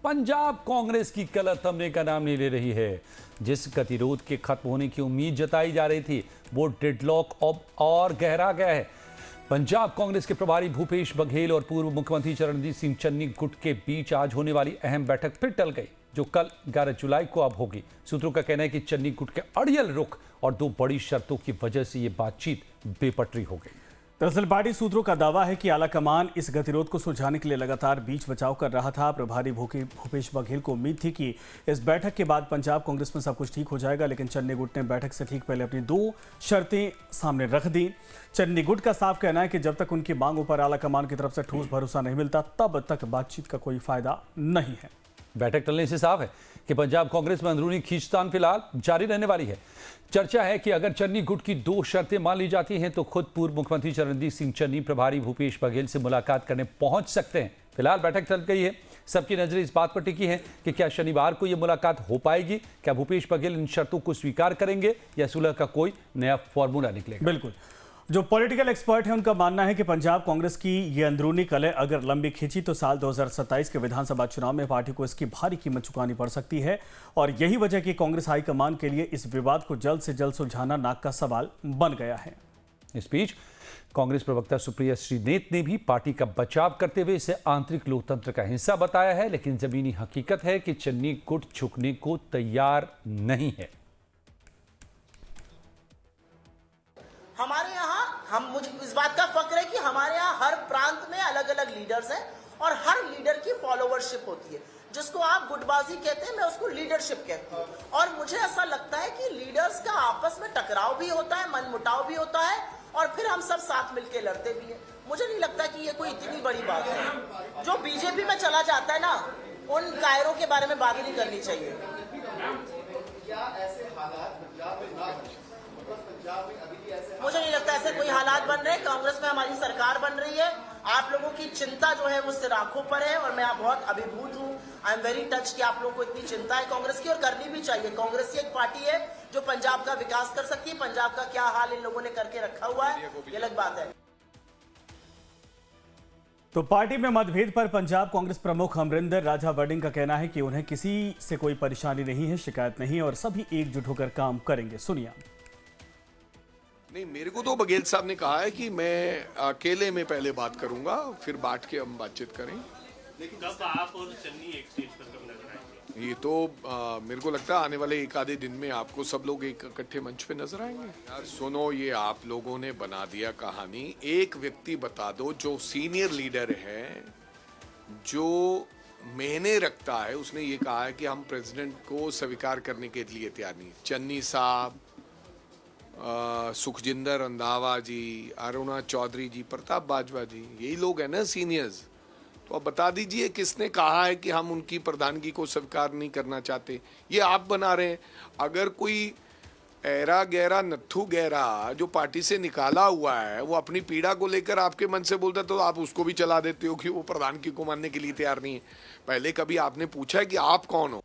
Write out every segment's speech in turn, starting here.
पंजाब कांग्रेस की कलह थमने का नाम नहीं ले रही है। जिस गतिरोध के खत्म होने की उम्मीद जताई जा रही थी, वो डेडलॉक अब और गहरा गया है। पंजाब कांग्रेस के प्रभारी भूपेश बघेल और पूर्व मुख्यमंत्री चरणजीत सिंह चन्नी गुट के बीच आज होने वाली अहम बैठक फिर टल गई, जो कल 11 जुलाई को अब होगी। सूत्रों का कहना है कि चन्नी गुट के अड़ियल रुख और दो बड़ी शर्तों की वजह से ये बातचीत बेपटरी हो गई। दरअसल पार्टी सूत्रों का दावा है कि आलाकमान इस गतिरोध को सुलझाने के लिए लगातार बीच बचाव कर रहा था। प्रभारी भूपेश बघेल को उम्मीद थी कि इस बैठक के बाद पंजाब कांग्रेस में सब कुछ ठीक हो जाएगा, लेकिन चन्नी गुट ने बैठक से ठीक पहले अपनी दो शर्तें सामने रख दी। चन्नी गुट का साफ कहना है कि जब तक उनकी मांगों पर आलाकमान की तरफ से ठोस भरोसा नहीं मिलता, तब तक बातचीत का कोई फायदा नहीं है। बैठक टलने से साफ है कि पंजाब कांग्रेस में अंदरूनी खींचतान फिलहाल जारी रहने वाली है। चर्चा है कि अगर चन्नी गुट की दो शर्तें मान ली जाती हैं तो खुद पूर्व मुख्यमंत्री चरणजीत सिंह चन्नी प्रभारी भूपेश बघेल से मुलाकात करने पहुंच सकते हैं। फिलहाल बैठक टल गई है। सबकी नजरें इस बात पर टिकी है कि क्या शनिवार को यह मुलाकात हो पाएगी, क्या भूपेश बघेल इन शर्तों को स्वीकार करेंगे या सुलह का कोई नया फॉर्मूला निकलेगा। बिल्कुल, जो पॉलिटिकल एक्सपर्ट हैं उनका मानना है कि पंजाब कांग्रेस की ये अंदरूनी कलह अगर लंबी खींची तो साल 2027 के विधानसभा चुनाव में पार्टी को इसकी भारी कीमत चुकानी पड़ सकती है, और यही वजह कि कांग्रेस हाईकमान के लिए इस विवाद को जल्द से जल्द सुलझाना नाक का सवाल बन गया है। इस बीच कांग्रेस प्रवक्ता सुप्रिया श्रीनेत ने भी पार्टी का बचाव करते हुए इसे आंतरिक लोकतंत्र का हिस्सा बताया है, लेकिन जमीनी हकीकत है कि चन्नी गुट झुकने को तैयार नहीं है। हमारे यहाँ मुझे इस बात का फक्र है कि हमारे यहाँ हर प्रांत में अलग अलग लीडर्स हैं और हर लीडर की फॉलोवरशिप होती है। जिसको आप गुटबाजी कहते हैं, मैं उसको लीडरशिप कहती हूँ। और मुझे ऐसा लगता है कि लीडर्स का आपस में टकराव भी होता है, मनमुटाव भी होता है, और फिर हम सब साथ मिलकर लड़ते भी हैं। मुझे नहीं लगता कि ये कोई इतनी बड़ी बात है। जो बीजेपी में चला जाता है ना, उन कायरों के बारे में बात नहीं करनी चाहिए। मुझे नहीं लगता ऐसे कोई हालात बन रहे हैं। कांग्रेस में हमारी सरकार बन रही है। आप लोगों की चिंता जो है वो सिर्फ आंखों पर है, और मैं बहुत अभिभूत हूँ। आई एम वेरी टच कि आप लोगों को इतनी चिंता है कांग्रेस की, और करनी भी चाहिए। कांग्रेस ही एक पार्टी है जो पंजाब का विकास कर सकती है। पंजाब का क्या हाल इन लोगों ने करके रखा हुआ है, ये अलग बात है। तो पार्टी में मतभेद पर पंजाब कांग्रेस प्रमुख अमरिंदर राजा वर्डिंग का कहना है कि उन्हें किसी से कोई परेशानी नहीं है, शिकायत नहीं है, और सभी एकजुट होकर काम करेंगे। सुनिए। नहीं, मेरे को तो बघेल साहब ने कहा है कि मैं अकेले में पहले बात करूंगा, फिर बांट के हम बातचीत करें। लेकिन कब आप और चन्नी एक स्टेज पर कब नजर आएंगे? ये तो मेरे को लगता है आने वाले एक आधे दिन में आपको सब लोग एक इकट्ठे मंच पे नजर आएंगे। यार सुनो, ये आप लोगों ने बना दिया कहानी। एक व्यक्ति बता दो जो सीनियर लीडर है, जो महीने रखता है, उसने ये कहा है कि हम प्रेसिडेंट को स्वीकार करने के लिए तैयार नहीं। चन्नी साहब, सुखजिंदर रंधावा जी, अरुणा चौधरी जी, प्रताप बाजवा जी, यही लोग हैं ना सीनियर्स। तो अब बता दीजिए किसने कहा है कि हम उनकी प्रधानगी को स्वीकार नहीं करना चाहते। ये आप बना रहे हैं। अगर कोई ऐरा गहरा नत्थू गहरा जो पार्टी से निकाला हुआ है वो अपनी पीड़ा को लेकर आपके मन से बोलता है, तो आप उसको भी चला देते हो कि वो प्रधानगी को मानने के लिए तैयार नहीं है। पहले कभी आपने पूछा है कि आप कौन हो?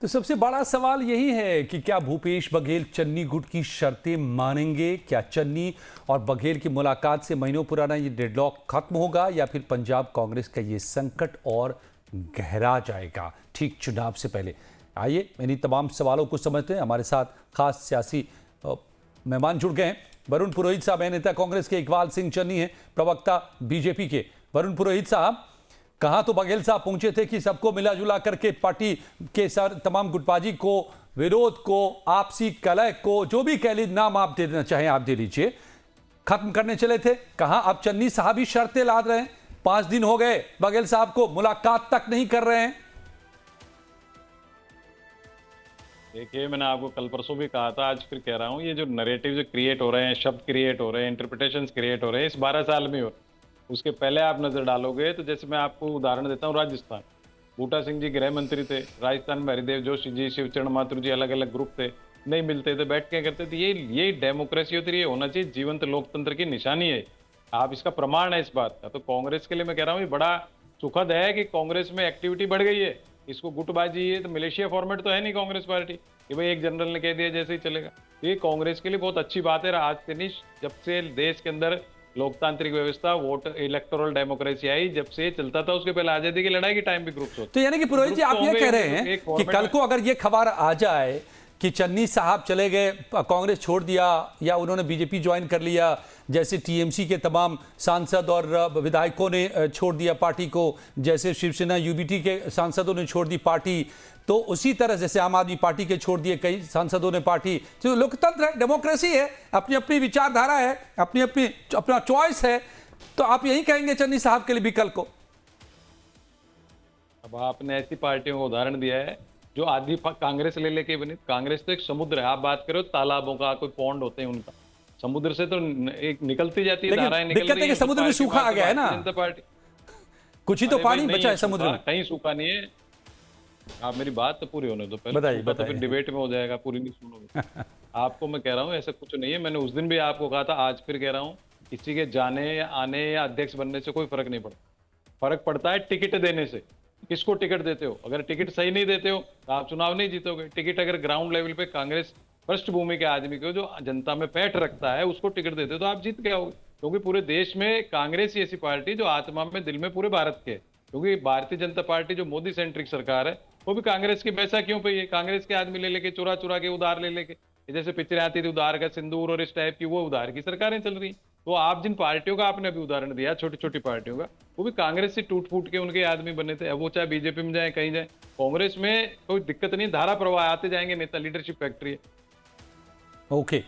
तो सबसे बड़ा सवाल यही है कि क्या भूपेश बघेल चन्नी गुट की शर्तें मानेंगे? क्या चन्नी और बघेल की मुलाकात से महीनों पुराना ये डेडलॉक खत्म होगा, या फिर पंजाब कांग्रेस का ये संकट और गहरा जाएगा ठीक चुनाव से पहले? आइए इन्हीं तमाम सवालों को समझते हैं। हमारे साथ खास सियासी मेहमान जुड़ गए हैं। वरुण पुरोहित साहब हैं, नेता कांग्रेस के। इकबाल सिंह चन्नी हैं, प्रवक्ता बीजेपी के। वरुण पुरोहित साहब, कहाँ तो बघेल साहब पहुंचे थे कि सबको मिला जुला करके पार्टी के सर तमाम गुटबाजी को, विरोध को, आपसी कलह को, जो भी कह लीजिए नाम आप दे देना चाहें आप दे लीजिए, खत्म करने चले थे। कहाँ अब चन्नी साहब ही शर्तें लाद रहे हैं? 5 दिन हो गए बघेल साहब को मुलाकात तक नहीं कर रहे हैं। देखिए, मैंने आपको कल परसों भी कहा था, आज फिर कह रहा हूँ, ये जो नैरेटिव जो क्रिएट हो रहे हैं, शब्द क्रिएट हो रहे हैं, इंटरप्रिटेशंस क्रिएट हो रहे हैं, इस 12 साल में हो। उसके पहले आप नजर डालोगे तो जैसे मैं आपको उदाहरण देता हूँ, राजस्थान, बूटा सिंह जी गृह मंत्री थे। राजस्थान में हरिदेव जोशी जी, शिवचरण माथुर जी, अलग अलग ग्रुप थे, नहीं मिलते थे, बैठ के करते थे। ये डेमोक्रेसी होती है, ये होना चाहिए, जीवंत लोकतंत्र की निशानी है। आप इसका प्रमाण है इस बात का। तो कांग्रेस के लिए मैं कह रहा हूँ, ये बड़ा सुखद है कि कांग्रेस में एक्टिविटी बढ़ गई है। इसको गुटबाजी है तो मलेशिया फॉर्मेट तो है नहीं कांग्रेस पार्टी कि भाई एक जनरल ने कह दिया जैसे ही चलेगा। ये कांग्रेस के लिए बहुत अच्छी बात है। आज से नहीं, जब से देश के अंदर लोकतांत्रिक व्यवस्था, वोट, इलेक्टोरल डेमोक्रेसी आई, जब से चलता था उसके पहले आजादी की लड़ाई के टाइम भी ग्रुप्स होते। तो यानी कि पुरोहित जी, आप ये कह रहे हैं कि कल को अगर ये खबर आ जाए कि चन्नी साहब चले गए, कांग्रेस छोड़ दिया, या उन्होंने बीजेपी ज्वाइन कर लिया, जैसे टीएमसी के तमाम सांसद और विधायकों ने छोड़ दिया पार्टी को, जैसे शिवसेना यूबीटी के सांसदों ने छोड़ दी पार्टी, तो उसी तरह जैसे आम आदमी पार्टी के छोड़ दिए कई सांसदों ने पार्टी। तो लोकतंत्र है, डेमोक्रेसी है, अपनी अपनी विचारधारा है, अपनी अपनी अपना चॉइस है, तो आप यही कहेंगे चन्नी साहब के लिए भी कल को? अब आपने ऐसी पार्टियों को उदाहरण दिया है जो आधी कांग्रेस ले लेके बनी। कांग्रेस तो एक समुद्र है, आप बात करो तालाबों का, कोई पौंड होते हैं उनका, समुद्र से तो एक निकलती जाती है धाराएं, निकल दिक्कत है कि समुद्र में सूखा आ गया है ना, जनता पार्टी कुछ ही तो पानी बचा है समुद्र में, कहीं सूखा नहीं है। आप मेरी बात तो पूरी होने दो पहले, बताइए तो फिर डिबेट में हो जाएगा, पूरी नहीं सुनोगे। आपको मैं कह रहा हूँ ऐसा कुछ नहीं है, मैंने उस दिन भी आपको कहा था, आज फिर कह रहा हूँ, किसी के जाने या आने या अध्यक्ष बनने से कोई फर्क नहीं पड़ता। फर्क पड़ता है टिकट देने से, किसको टिकट देते हो। अगर टिकट सही नहीं देते हो तो आप चुनाव नहीं जीतोगे। टिकट अगर ग्राउंड लेवल पे कांग्रेस पृष्ठभूमि के आदमी को, जो जनता में पैठ रखता है, उसको टिकट देते हो तो आप जीत गए होगे। क्योंकि पूरे देश में कांग्रेस ही ऐसी पार्टी जो आत्मा में, दिल में पूरे भारत के है। क्योंकि भारतीय जनता पार्टी जो मोदी सेंट्रिक सरकार है, वो भी कांग्रेस की पैसा क्यों पे, कांग्रेस के आदमी ले लेके, चुरा चुरा के, उधार ले लेके, जैसे पिक्चरें आती थी उधार का सिंदूर और इस टाइप की, वो उधार की सरकारें चल रही। तो आप जिन पार्टियों का आपने अभी उदाहरण दिया, छोटी छोटी पार्टियों का, वो भी कांग्रेस से टूट फूट के उनके आदमी बने थे। अब वो चाहे बीजेपी में जाए, कहीं जाए, कांग्रेस में कोई दिक्कत नहीं, धारा प्रवाह आते जाएंगे नेता, लीडरशिप फैक्ट्री है। ओके,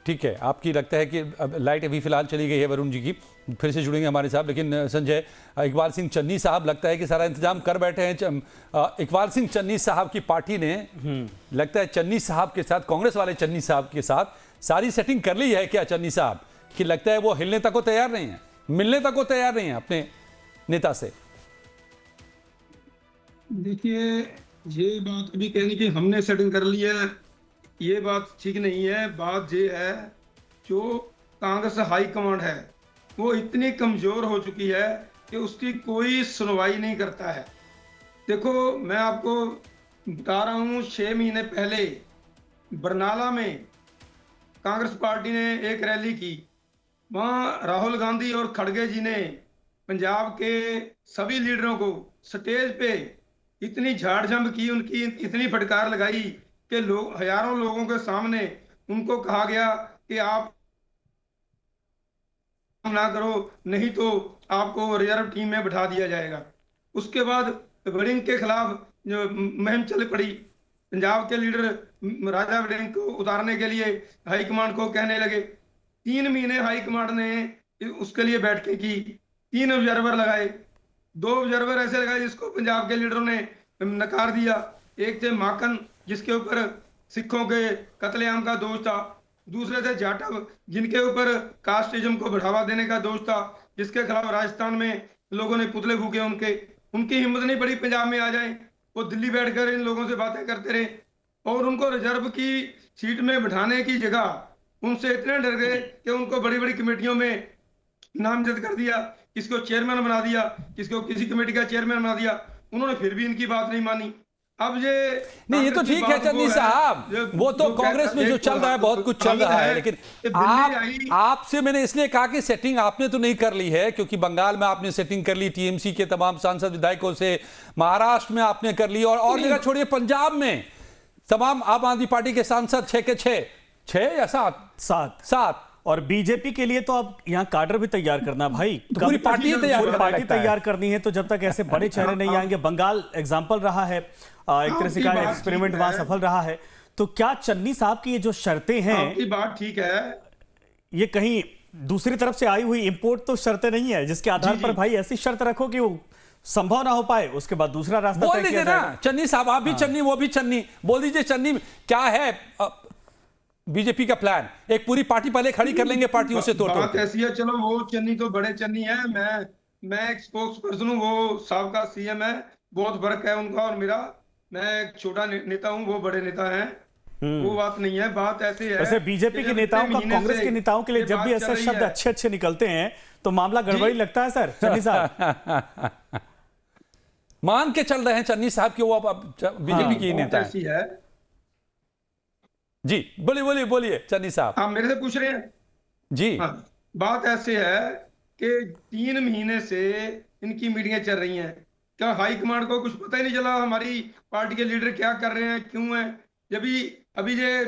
ठीक है। आपकी लगता है कि अब लाइट अभी फिलहाल चली गई है वरुण जी की, फिर से जुड़ेंगे हमारे साथ, लेकिन संजय, इकबाल सिंह चन्नी साहब लगता है कि सारा इंतजाम कर बैठे हैं। इकबाल सिंह चन्नी साहब की पार्टी ने लगता है चन्नी साहब के साथ, कांग्रेस वाले चन्नी साहब के साथ सारी सेटिंग कर ली है क्या चन्नी साहब, कि लगता है वो हिलने तक को तैयार नहीं है, मिलने तक को तैयार नहीं है अपने नेता से? देखिए, ये बात अभी कहने की हमने सेटिंग कर ली है, ये बात ठीक नहीं है। बात ये है, जो कांग्रेस हाई कमांड है वो इतनी कमजोर हो चुकी है कि उसकी कोई सुनवाई नहीं करता है। देखो, मैं आपको बता रहा हूँ, 6 महीने पहले बरनाला में कांग्रेस पार्टी ने एक रैली की। वहाँ राहुल गांधी और खड़गे जी ने पंजाब के सभी लीडरों को स्टेज पे इतनी झाड़ झंप की, उनकी इतनी फटकार लगाई कि हजारों लोगों के सामने उनको कहा गया कि आप ना करो, नहीं तो आपको रिजर्व टीम में बैठा दिया जाएगा। उसके बाद वड़िंग के खिलाफ जो मुहिम चल पड़ी, पंजाब के लीडर राजा वड़िंग को उतारने के लिए हाईकमांड को कहने लगे। 3 महीने हाईकमांड ने उसके लिए बैठकें की, 3 ऑब्जर्वर लगाए, 2 ऑब्जर्वर ऐसे लगाए जिसको पंजाब के लीडरों ने नकार दिया। एक थे माकन, जिसके ऊपर सिखों के कत्लेआम का दोष था, दूसरे थे जाटव, जिनके ऊपर कास्टिज्म को बढ़ावा देने का दोष था, जिसके खिलाफ राजस्थान में लोगों ने पुतले फूके। उनकी हिम्मत नहीं पड़ी पंजाब में आ जाए, वो दिल्ली बैठकर इन लोगों से बातें करते रहे, और उनको रिजर्व की सीट में बिठाने की जगह उनसे इतने डर गए कि उनको बड़ी बड़ी कमेटियों में नामजद कर दिया, किसको चेयरमैन बना दिया, किसको किसी कमेटी का चेयरमैन बना दिया। उन्होंने फिर भी इनकी बात नहीं मानी। अब नहीं, ये तो ठीक है चन्नी साहब, वो तो कांग्रेस में जो चल रहा है बहुत कुछ चल रहा है, लेकिन आपसे मैंने इसलिए कहा कि सेटिंग आपने तो नहीं कर ली है, क्योंकि बंगाल में आपने सेटिंग कर ली टीएमसी के तमाम सांसद विधायकों से, महाराष्ट्र में आपने कर ली, और जगह छोड़िए पंजाब में तमाम आम आदमी पार्टी के सांसद 6 के 6 या 7 और बीजेपी के लिए तो अब यहाँ काडर भी तैयार करना भाई, तो पूरी पार्टी तैयार करनी है। तो जब तक ऐसे बड़े चेहरे नहीं आएंगे, बंगाल एग्जाम्पल रहा है, एक तरह से का एक्सपेरिमेंट वहां सफल रहा है, तो क्या चन्नी साहब की ये जो शर्तें हैं, आपकी बात ठीक है, ये कहीं दूसरी तरफ से आई हुई इंपोर्ट तो शर्तें नहीं है जिसके आधार पर भाई ऐसी शर्त रखो कि वो संभव ना हो पाए, उसके बाद दूसरा रास्ता बोल दीजिए ना चन्नी साहब, आप भी चन्नी वो भी चन्नी, बोल दीजिए चन्नी क्या है बीजेपी का प्लान। एक पूरी पार्टी पहले खड़ी कर लेंगे पार्टियों से तोड़ बात ऐसी है, चलो वो चन्नी तो बड़े चन्नी है, मैं एक स्पोक्स पर्सन हूँ, वो साबका सीएम है, बहुत फर्क है उनका और मेरा। मैं एक छोटा नेता हूँ, वो बड़े नेता हैं, वो बात नहीं है। बात ऐसी है, वैसे बीजेपी के नेताओं का कांग्रेस के नेताओं के लिए जब भी ऐसे शब्द अच्छे निकलते हैं तो मामला गड़बड़ी लगता है सर चन्नी साहब। मान के चल रहे हैं चन्नी साहब के वो बीजेपी की नेता ऐसी है जी। बोलिए चन्नी साहब। आप मेरे से पूछ रहे हैं जी। हाँ, बात ऐसे है कि 3 महीने से इनकी मीटिंगें चल रही हैं। क्या हाईकमांड को कुछ पता ही नहीं चला हमारी पार्टी के लीडर क्या कर रहे हैं, क्यों हैं? जब अभी ये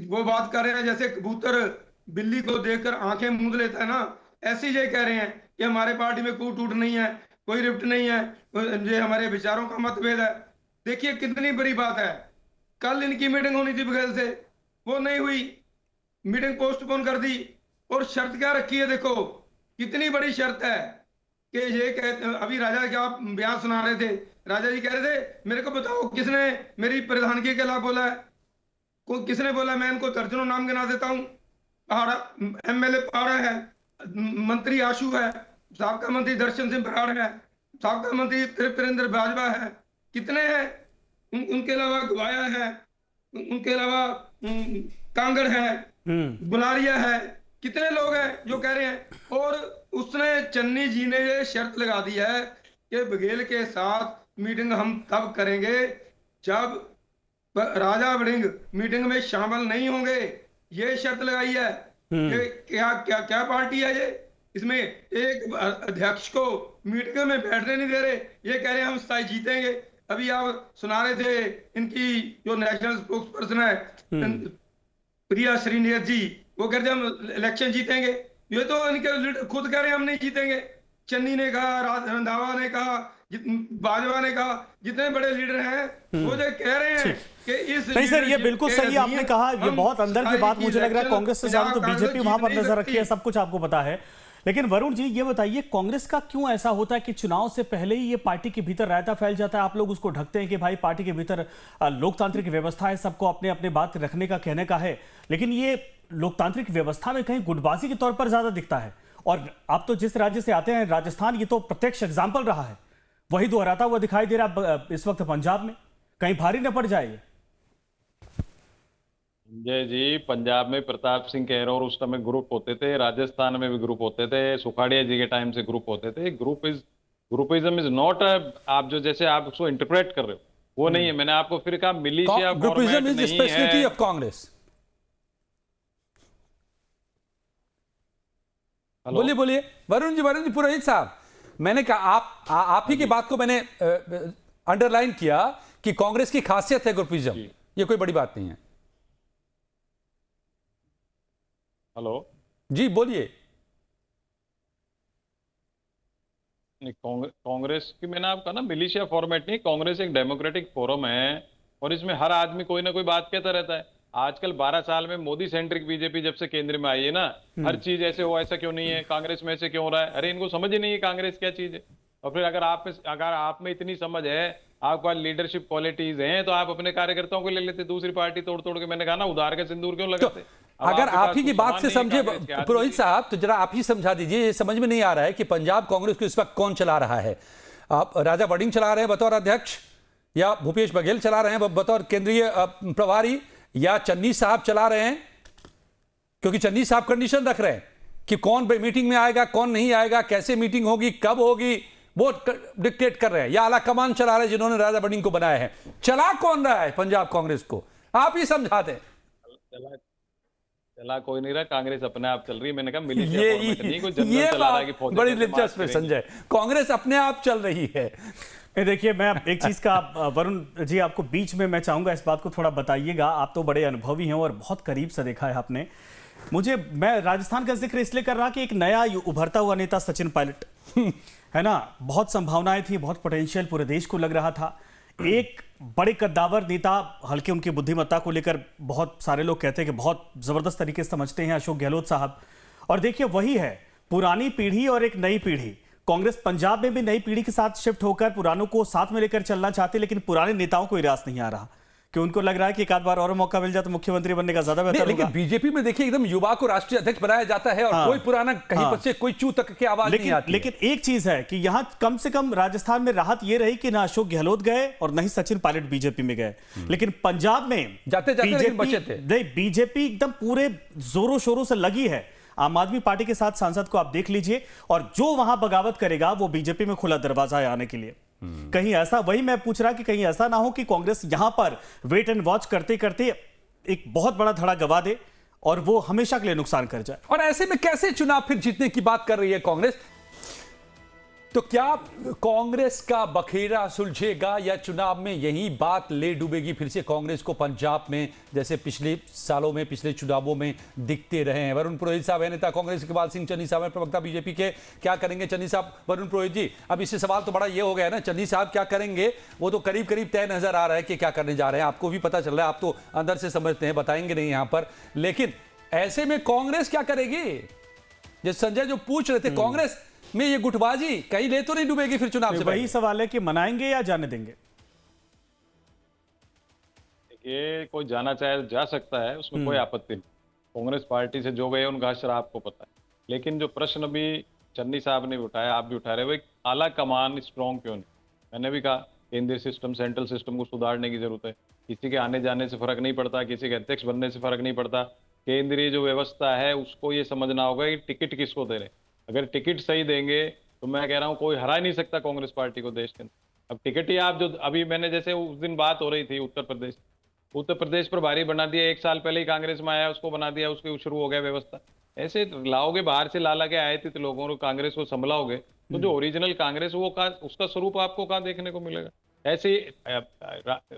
वो बात कर रहे हैं जैसे कबूतर बिल्ली को देखकर आंखें मूंद लेता है ना, ऐसे ही ये कह रहे हैं कि हमारे पार्टी में कोई टूट नहीं है, कोई रिफ्ट नहीं है, ये हमारे विचारों का मतभेद है। देखिए कितनी बड़ी बात है। कल इनकी मीटिंग होनी थी बघेल से, वो नहीं हुई, मीटिंग पोस्टपोन कर दी। और शर्त क्या रखी है, देखो कितनी बड़ी शर्त है कि ये कहते, अभी राजा क्या बयान सुना रहे थे, राजा जी कह रहे थे मेरे को बताओ किसने मेरी प्रधानगी के खिलाफ बोला है, किसने बोला? मैं इनको दर्जनों नाम गिना देता हूँ। पहाड़ा एमएलए पहाड़ा है, मंत्री आशु है, साबका मंत्री दर्शन सिंह बराड़ है, साबका मंत्री त्रिपेंद्र बाजवा है, कितने हैं? उनके अलावा गवाया है, उनके अलावा कांगड़ है, बुलारिया है, कितने लोग हैं जो कह रहे हैं। और उसने चन्नी जी ने ये शर्त लगा दी है कि बघेल के साथ मीटिंग हम तब करेंगे जब राजा वड़िंग मीटिंग में शामिल नहीं होंगे। ये शर्त लगाई है। ये क्या क्या क्या पार्टी है ये? इसमें एक अध्यक्ष को मीटिंग में बैठने नहीं दे रहे, ये कह रहे हैं हम स्थायी जीतेंगे। अभी आप सुना रहे थे इनकी जो नेशनल स्पोक्स पर्सन है प्रिया श्रीनिवास जी, वो कहते हैं हम इलेक्शन जीतेंगे। ये तो इनके लीडर खुद कह रहे हैं हम नहीं जीतेंगे। चन्नी ने कहा, रंधावा ने कहा, बाजवा ने कहा, जितने बड़े लीडर हैं वो जो कह रहे हैं कि इस नहीं सर, ये बिल्कुल सही आपने कहा। ये बहुत अंदर की बात मुझे लग रहा है। कांग्रेस से ज्यादा तो बीजेपी वहां पर नजर रखी है, सब कुछ आपको पता है। लेकिन वरुण जी ये बताइए, कांग्रेस का क्यों ऐसा होता है कि चुनाव से पहले ही ये पार्टी के भीतर रायता फैल जाता है? आप लोग उसको ढकते हैं कि भाई पार्टी के भीतर लोकतांत्रिक व्यवस्था है, सबको अपने अपने बात रखने का कहने का है, लेकिन ये लोकतांत्रिक व्यवस्था में कहीं गुटबाजी के तौर पर ज्यादा दिखता है। और आप तो जिस राज्य से आते हैं, राजस्थान, ये तो प्रत्यक्ष एग्जाम्पल रहा है, वही दोहराता हुआ दिखाई दे रहा इस वक्त पंजाब में। कहीं भारी न पड़ जाए? संजय जी, पंजाब में प्रताप सिंह कह और उस समय ग्रुप होते थे, राजस्थान में भी ग्रुप होते थे, सुखाड़िया जी के टाइम से ग्रुप होते थे। ग्रुपिज्म इज नॉट, आप जो जैसे आप उसको इंटरप्रेट कर रहे हो वो नहीं है। मैंने आपको फिर कहा militia groupism is speciality of Congress. बोलिए बोलिए वरुण जी पुरोहित साहब, मैंने कहा आप ही की बात को मैंने अंडरलाइन किया कि कांग्रेस की खासियत है ग्रुपिज्म, ये कोई बड़ी बात नहीं है। हेलो जी बोलिए। कांग्रेस की मैंने आपका ना मिलिशिया फॉर्मेट नहीं, कांग्रेस एक डेमोक्रेटिक फोरम है और इसमें हर आदमी कोई ना कोई बात कहता रहता है। आजकल 12 साल में मोदी सेंट्रिक बीजेपी जब से केंद्र में आई है ना, हर चीज ऐसे हो ऐसा क्यों नहीं है, कांग्रेस में ऐसे क्यों हो रहा है? अरे इनको समझ ही नहीं है कांग्रेस क्या चीज है। और फिर अगर आप में इतनी समझ है, आपके पास लीडरशिप क्वालिटीज हैं, तो आप अपने कार्यकर्ताओं को ले लेते, दूसरी पार्टी तोड़ तोड़ के। मैंने कहा ना, उधार के सिंदूर क्यों लगाते? तो अगर आप ही की बात से समझे पुरोहित साहब, तो जरा आप ही समझा दीजिए। ये समझ में नहीं आ रहा है कि पंजाब कांग्रेस को इस वक्त कौन चला रहा है? आप राजा वड़िंग चला रहे हैं बतौर अध्यक्ष, या भूपेश बघेल चला रहे हैं बतौर केंद्रीय प्रभारी, या चन्नी साहब चला रहे हैं? क्योंकि चन्नी साहब कंडीशन रख रहे हैं कि कौन मीटिंग में आएगा, कौन नहीं आएगा, कैसे मीटिंग होगी, कब होगी, वो डिक्टेट कर रहे हैं। या आला कमान चला रहे हैं जिन्होंने राजा वड़िंग को बनाया है। चला कौन रहा है पंजाब कांग्रेस को? आप ही समझा दें। चला कोई नहीं रहा, कांग्रेस अपने आप चल रही है। मैंने कहा मिलिशिया फॉर्मेट नहीं, कोई जनरल ये चला रहा है कि फौजी बड़ी दिलचस्प है संजय, कांग्रेस अपने आप चल रही है। देखिए, मैं एक चीज का वरुण जी आपको बीच में मैं चाहूंगा इस बात को थोड़ा बताइएगा। आप तो बड़े अनुभवी हैं और बहुत करीब से देखा है आपने। मैं राजस्थान का जिक्र इसलिए कर रहा कि एक नया उभरता हुआ नेता सचिन पायलट है ना, बहुत संभावनाएं थी, बहुत पोटेंशियल पूरे देश को लग रहा था। एक बड़े कद्दावर नेता, हल्के उनकी बुद्धिमत्ता को लेकर बहुत सारे लोग कहते हैं कि बहुत जबरदस्त तरीके से समझते हैं, अशोक गहलोत साहब। और देखिए वही है, पुरानी पीढ़ी और एक नई पीढ़ी। कांग्रेस पंजाब में भी नई पीढ़ी के साथ शिफ्ट होकर पुरानों को साथ में लेकर चलना चाहती, लेकिन पुराने नेताओं को रास नहीं आ रहा कि उनको लग रहा है कि एक आध बार और मौका मिल जाए तो मुख्यमंत्री बनने का ज्यादा बेहतर होगा। लेकिन बीजेपी में देखिए एकदम युवा को राष्ट्रीय अध्यक्ष बनाया जाता है और कोई पुराना कहीं पर से कोई चू तक की आवाज नहीं आती। लेकिन एक चीज है कि यहां कम से कम राजस्थान में राहत ये रही कि ना अशोक गहलोत गए और न ही सचिन पायलट बीजेपी में गए। लेकिन पंजाब में जाते बचे थे। बीजेपी एकदम पूरे जोरों शोरों से लगी है। आम आदमी पार्टी के साथ सांसद को आप देख लीजिए, और जो वहां बगावत करेगा वो बीजेपी में खुला दरवाजा है आने के लिए। कहीं ऐसा, वही मैं पूछ रहा कि कहीं ऐसा ना हो कि कांग्रेस यहां पर वेट एंड वॉच करते करते एक बहुत बड़ा धड़ा गवा दे और वो हमेशा के लिए नुकसान कर जाए। और ऐसे में कैसे चुनाव फिर जीतने की बात कर रही है कांग्रेस? तो क्या कांग्रेस का बखेड़ा सुलझेगा या चुनाव में यही बात ले डूबेगी फिर से कांग्रेस को पंजाब में, जैसे पिछले सालों में, पिछले चुनावों में दिखते रहे हैं? वरुण पुरोहित साहब है नेता कांग्रेस, इकबाल सिंह चन्नी साहब है प्रवक्ता बीजेपी के। क्या करेंगे चन्नी साहब? वरुण पुरोहित जी, अब इससे सवाल तो बड़ा ये हो गया है ना, चन्नी साहब क्या करेंगे वो तो करीब करीब तय नजर आ रहा है कि क्या करने जा रहे हैं। आपको भी पता चल रहा है, आप तो अंदर से समझते हैं, बताएंगे नहीं यहां पर। लेकिन ऐसे में कांग्रेस क्या करेगी? जो संजय जो पूछ रहे थे, कांग्रेस में ये गुटबाजी कहीं ले तो नहीं डूबेगी फिर चुनाव से? वही सवाल है कि मनाएंगे या जाने देंगे। ये कोई जाना चाहे जा सकता है, उसमें कोई आपत्ति नहीं। कांग्रेस पार्टी से जो गए उनका हश्र आपको पता है। लेकिन जो प्रश्न अभी चन्नी साहब ने भी उठाया, आप भी उठा रहे हो, एक आला कमान स्ट्रॉन्ग क्यों नहीं? मैंने भी कहा केंद्रीय सिस्टम, सेंट्रल सिस्टम को सुधारने की जरूरत है। किसी के आने जाने से फर्क नहीं पड़ता, किसी के अध्यक्ष बनने से फर्क नहीं पड़ता। केंद्रीय जो व्यवस्था है उसको ये समझना होगा कि टिकट किसको दे रहे। अगर टिकट सही देंगे तो मैं कह रहा हूँ कोई हरा नहीं सकता कांग्रेस पार्टी को देश के अंदर। अब टिकट ही आप जो अभी मैंने जैसे उस दिन बात हो रही थी उत्तर प्रदेश पर भारी बना दिया, 1 साल पहले ही कांग्रेस में आया उसको बना दिया, उसके शुरू हो गया व्यवस्था। ऐसे लाओगे बाहर से ला के आए थे तो लोगों को कांग्रेस को संभलाओगे तो जो ओरिजिनल कांग्रेस वो उसका स्वरूप आपको कहाँ देखने को मिलेगा? ऐसे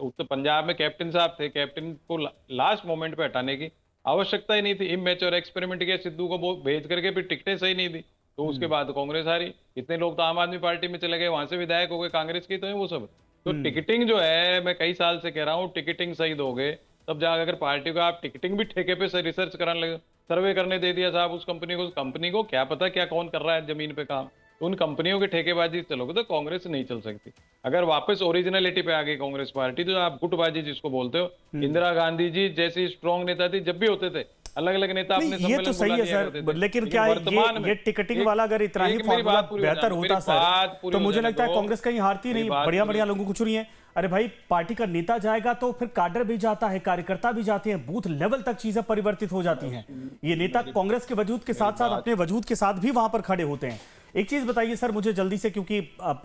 उत्तर पंजाब में कैप्टन साहब थे, कैप्टन को लास्ट मोमेंट पे हटाने की आवश्यकता ही नहीं थी। इमेच्योर एक्सपेरिमेंट किया, सिद्धू को भेज करके फिर टिकटें सही नहीं दी तो उसके बाद कांग्रेस हारी। कितने लोग तो आम आदमी पार्टी में चले गए, वहां से विधायक हो गए कांग्रेस की, तो है वो सब। तो टिकटिंग जो है, मैं कई साल से कह रहा हूँ, टिकटिंग सही दोगे तब जाकर अगर पार्टी को आप टिकटिंग भी ठेके पे से रिसर्च कराने लगे, सर्वे करने दे दिया साहब उस कंपनी को क्या पता क्या कौन कर रहा है जमीन पे काम, तो उन कंपनियों के ठेकेबाजी चलोगे तो कांग्रेस नहीं चल सकती। अगर वापस ओरिजिनलिटी पे आ गई कांग्रेस पार्टी तो आप गुटबाजी जिसको बोलते हो, इंदिरा गांधी जी जैसी स्ट्रॉन्ग नेता थी, जब भी होते थे अलग अलग नेता अपने ये तो सही है सर, लेकिन क्या ये टिकटिंग वाला अगर इतना ही फॉर्मूला बेहतर होता सर तो मुझे लगता है कांग्रेस कहीं हारती नहीं, बढ़िया बढ़िया लोगों को चुनी है। अरे भाई, पार्टी का नेता जाएगा तो फिर काडर भी जाता है, कार्यकर्ता भी जाते हैं, बूथ लेवल तक चीजें परिवर्तित हो जाती हैं। ये नेता कांग्रेस के वजूद के साथ साथ अपने वजूद के साथ भी वहां पर खड़े होते हैं। एक चीज बताइए सर मुझे जल्दी से, क्योंकि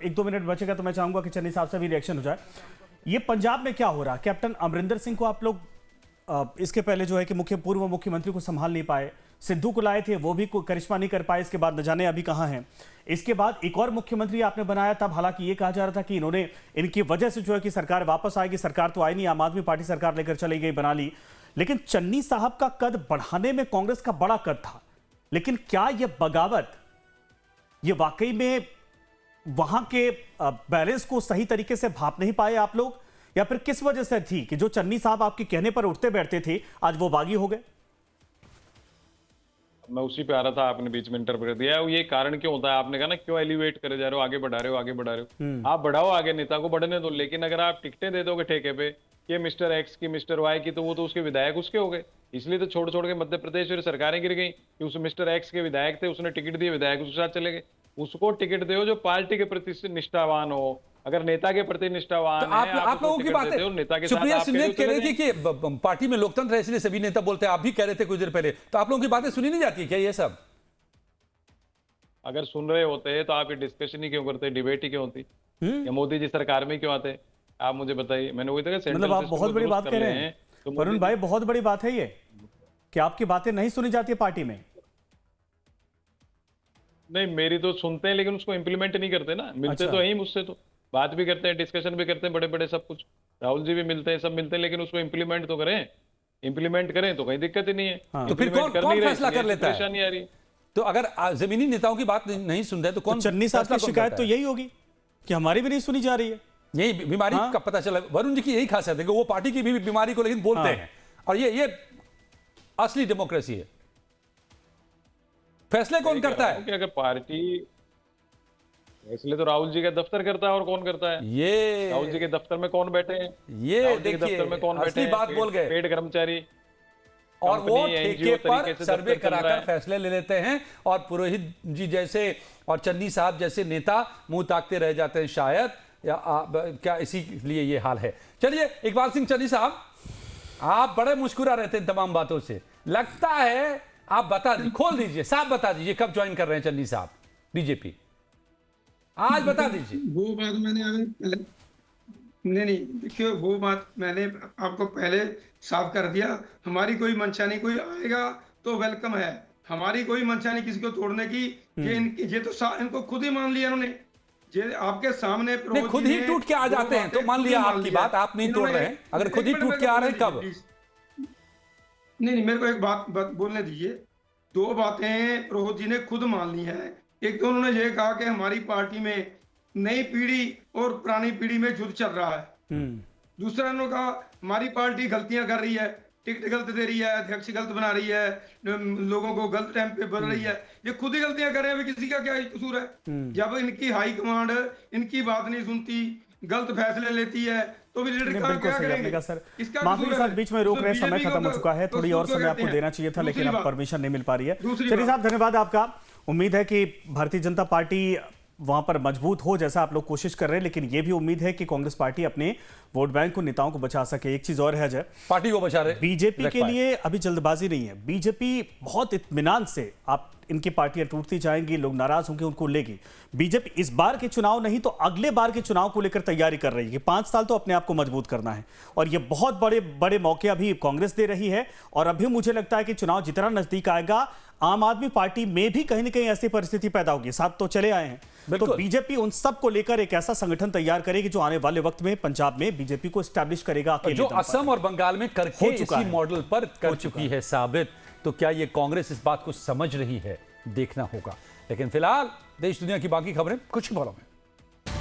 1-2 मिनट बचेगा तो मैं चाहूंगा कि चन्नी साहब से भी रिएक्शन हो जाए। ये पंजाब में क्या हो रहा है? कैप्टन अमरिंदर सिंह को आप लोग इसके पहले जो है कि पूर्व मुख्यमंत्री को संभाल नहीं पाए, सिद्धू को लाए थे वो भी करिश्मा नहीं कर पाए, इसके बाद न जाने अभी कहां हैं। इसके बाद एक और मुख्यमंत्री आपने बनाया, तब हालांकि ये कहा जा रहा था कि इनकी वजह से जो है कि सरकार वापस आएगी, सरकार तो आई नहीं, आम आदमी पार्टी सरकार लेकर चली गई, बना ली। लेकिन चन्नी साहब का कद बढ़ाने में कांग्रेस का बड़ा कद था, लेकिन क्या यह बगावत ये वाकई में वहां के बैलेंस को सही तरीके से भाप नहीं पाए आप लोग, या फिर किस वजह से थी कि जो चन्नी साहब आपके कहने पर उठते बैठते थे आज वो बागी हो गए? मैं उसी पे आ रहा था, आपने बीच में इंटरप्रेट दिया है। ये कारण क्यों होता है? आपने कहा ना क्यों एलिवेट करे जा रहे हो, आगे बढ़ा रहे हो, आगे बढ़ा रहे हो। आप बढ़ाओ आगे, नेता को बढ़ने दो, लेकिन अगर आप टिकटें दे दोगे ठेके पे कि मिस्टर एक्स की, मिस्टर वाई की, तो वो तो उसके विधायक उसके हो गए। इसलिए तो छोड़ छोड़ के मध्य प्रदेश फिर सरकारें गिर गई कि उस मिस्टर एक्स के विधायक थे, उसने टिकट दिए, विधायक उसके साथ चले गए। उसको टिकट दो जो पार्टी के प्रति निष्ठावान हो, अगर नेता के प्रति निष्ठावान तो आप लोगों की बात है। सुप्रिया सुले कह रही थी कि पार्टी में लोकतंत्र है इसलिए सभी नेता बोलते हैं, आप भी कह रहे थे कुछ देर पहले, तो आप लोगों की बातें सुनी नहीं जाती क्या ये सब? अगर सुन रहे होते तो आप ये डिस्कशन ही क्यों करते, डिबेट ही क्यों होती, या मोदी जी सरकार में क्यों आते? आप मुझे बताइए। मैंने वही था, मतलब आप बहुत बड़ी बात कह रहे हैं वरुण भाई, बहुत बड़ी बात है ये कि आपकी बातें नहीं सुनी जाती है पार्टी में। नहीं, मेरी तो सुनते हैं लेकिन उसको इम्प्लीमेंट नहीं करते ना। मिलते तो यही मुझसे, तो बात भी करते हैं, डिस्कशन भी करते हैं, बड़े बड़े सब कुछ, राहुल जी भी मिलते हैं, सब मिलते हैं, लेकिन उसको इम्प्लीमेंट तो करें। इम्प्लीमेंट करें तो कोई दिक्कत ही नहीं है। तो फिर कौन फैसला कर लेता है? परेशानी आ रही। तो अगर जमीनी नेताओं की बात नहीं सुन रहे तो कौन? चन्नी साहब की शिकायत तो यही होगी कि हमारी भी नहीं सुनी जा रही है। यही बीमारी का पता चला। वरुण जी की यही खासियत है कि वो पार्टी की भी बीमारी को लेकिन बोलते हैं, और ये असली डेमोक्रेसी है। फैसले कौन करता है? कि अगर पार्टी फैसले तो राहुल जी का दफ्तर करता है, और कौन करता है? ये राहुल जी के दफ्तर में कौन बैठे हैं? ये देखिए, दफ्तर में कौन बैठे हैं? बात बोल गए, पेड कर्मचारी, और वो ठेके पर सर्वे कराकर फैसले ले लेते हैं, और पुरोहित जी जैसे और चन्नी साहब जैसे नेता मुंह ताकते रह जाते हैं शायद, या क्या इसीलिए ये हाल है? चलिए इकबाल सिंह चन्नी साहब, आप बड़े मुस्कुरा रहे थे इन तमाम बातों से, लगता है आप बता दीजिए, खोल दीजिए, साफ बता दीजिए कब ज्वाइन कर रहे हैं चन्नी साहब बीजेपी, आज बता दीजिए। वो बात मैंने नहीं, देखिए वो बात मैंने आपको पहले साफ कर दिया, हमारी कोई मंशा नहीं, कोई आएगा तो वेलकम है, हमारी कोई मंशा नहीं किसी को तोड़ने की। ये तो इनको खुद ही मान लिया इन्होंने, ये आपके सामने नहीं, खुद ही टूट के आ जाते हैं तो मान लिया आपकी बात, आप नहीं तोड़ रहे हैं। अगर खुद ही टूट के आ रहे हैं कब? नहीं, मेरे को एक बात बोलने दीजिए। दो बातें रोहित जी ने खुद मान ली हैं। एक तो उन्होंने ये कहा कि हमारी पार्टी में नई पीढ़ी और पुरानी पीढ़ी में युद्ध चल रहा है। दूसरा उन्होंने कहा हमारी पार्टी गलतियां कर रही है, टिकट गलत दे रही है, अध्यक्ष गलत बना रही है, लोगों को गलत टाइम पे बदल रही है। ये खुद ही गलतियां कर रहे हैं, किसी का क्या कसूर है? जब इनकी हाई कमांड इनकी बात नहीं सुनती, गलत फैसले लेती है, तो भी लीडर क्या करेंगे? सर माफी साहब बीच में रोक रहे, समय खत्म हो चुका है, थोड़ी और समय आपको देना चाहिए था, लेकिन अब परमिशन नहीं मिल पा रही है। चलिए साहब, धन्यवाद आपका। उम्मीद है कि भारतीय जनता पार्टी वहां पर मजबूत हो जैसा आप लोग कोशिश कर रहे हैं, लेकिन यह भी उम्मीद है कि कांग्रेस पार्टी अपने वोट बैंक को, नेताओं को बचा सके। एक चीज और है अजय, पार्टी को बचा रहे, बीजेपी के लिए अभी जल्दबाजी नहीं है। बीजेपी बहुत इत्मीनान से, आप इनकी पार्टियां टूटती जाएंगी, लोग नाराज होंगे, उनको लेगी। बीजेपी इस बार के चुनाव नहीं तो अगले बार के चुनाव को लेकर तैयारी कर रही है कि 5 साल तो अपने आप को मजबूत करना है, और ये बहुत बड़े बड़े मौके अभी कांग्रेस दे रही है। और अभी मुझे लगता है कि चुनाव जितना नजदीक आएगा, आम आदमी पार्टी में भी कहीं ना कहीं ऐसी परिस्थिति पैदा होगी। साथ तो चले आए हैं, तो बीजेपी उन सब को लेकर एक ऐसा संगठन तैयार करेगी जो आने वाले वक्त में पंजाब में बीजेपी को एस्टैब्लिश करेगा अकेले, जो असम और बंगाल में करके इसी मॉडल पर कर चुकी है साबित। तो क्या ये कांग्रेस इस बात को समझ रही है, देखना होगा। लेकिन फिलहाल देश दुनिया की बाकी खबरें कुछ ही पलों में।